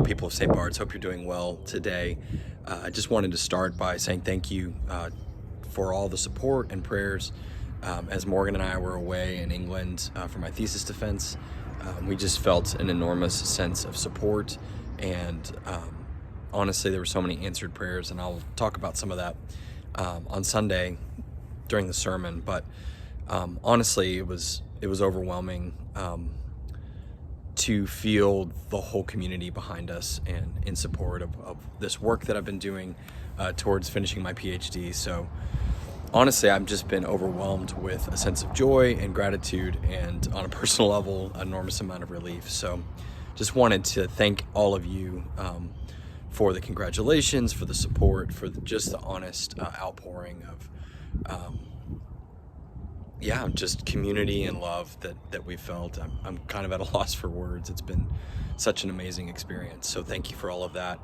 people of St. Bart's. Hope you're doing well today. I just wanted to start by saying thank you for all the support and prayers. As Morgan and I were away in England for my thesis defense, we just felt an enormous sense of support, and honestly, there were so many answered prayers, and I'll talk about some of that on Sunday during the sermon. But honestly, it was overwhelming to feel the whole community behind us and in support of this work that I've been doing towards finishing my PhD. So honestly, I've just been overwhelmed with a sense of joy and gratitude, and on a personal level, an enormous amount of relief. So just wanted to thank all of you for the congratulations, for the support, for just the honest outpouring of just community and love that we felt. I'm kind of at a loss for words. It's been such an amazing experience. So thank you for all of that.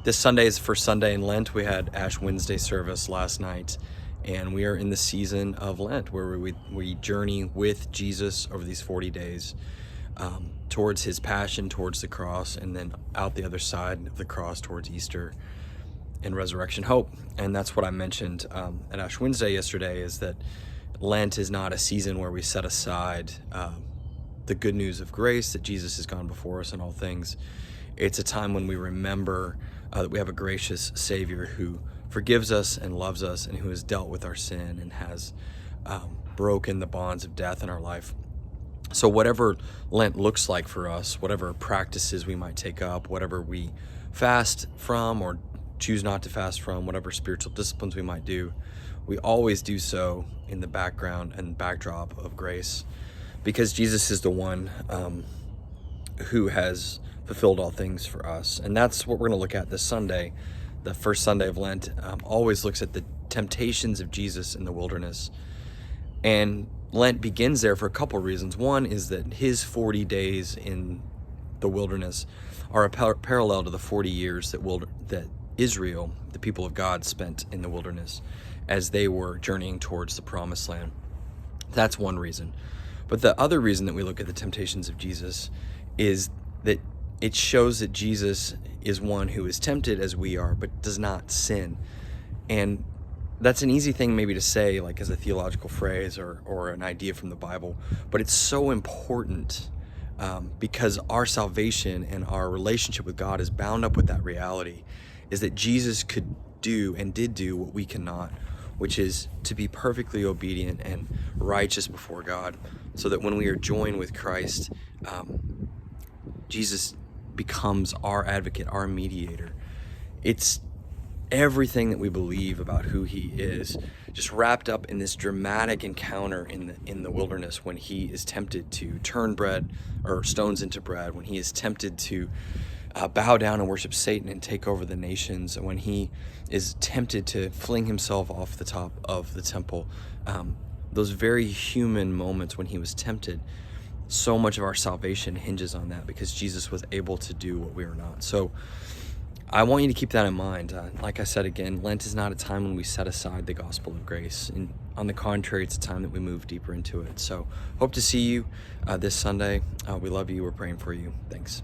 This Sunday is the first Sunday in Lent. We had Ash Wednesday service last night, and we are in the season of Lent where we journey with Jesus over these 40 days towards his passion, towards the cross, and then out the other side of the cross towards Easter and resurrection hope. And that's what I mentioned at Ash Wednesday yesterday, is that Lent is not a season where we set aside the good news of grace, that Jesus has gone before us in all things. It's a time when we remember that we have a gracious Savior who forgives us and loves us, and who has dealt with our sin and has broken the bonds of death in our life. So whatever Lent looks like for us, whatever practices we might take up, whatever we fast from or choose not to fast from, whatever spiritual disciplines we might do, we always do so in the background and backdrop of grace, because Jesus is the one who has fulfilled all things for us. And that's what we're going to look at this Sunday. The first Sunday of Lent always looks at the temptations of Jesus in the wilderness. And Lent begins there for a couple reasons. One is that his 40 days in the wilderness are a parallel to the 40 years that Israel, the people of God, spent in the wilderness as they were journeying towards the promised land. That's one reason. But the other reason that we look at the temptations of Jesus is that it shows that Jesus is one who is tempted as we are, but does not sin. And that's an easy thing maybe to say, like as a theological phrase or an idea from the Bible, but it's so important because our salvation and our relationship with God is bound up with that reality, is that Jesus could do and did do what we cannot, which is to be perfectly obedient and righteous before God, so that when we are joined with Christ, Jesus becomes our advocate, our mediator. It's everything that we believe about who he is, just wrapped up in this dramatic encounter in the wilderness, when he is tempted to turn bread or stones into bread, when he is tempted to bow down and worship Satan and take over the nations, when he is tempted to fling himself off the top of the temple. Those very human moments when he was tempted, so much of our salvation hinges on that, because Jesus was able to do what we are not. So I want you to keep that in mind. Like I said again, Lent is not a time when we set aside the gospel of grace. And on the contrary, it's a time that we move deeper into it. So hope to see you this Sunday. We love you. We're praying for you. Thanks.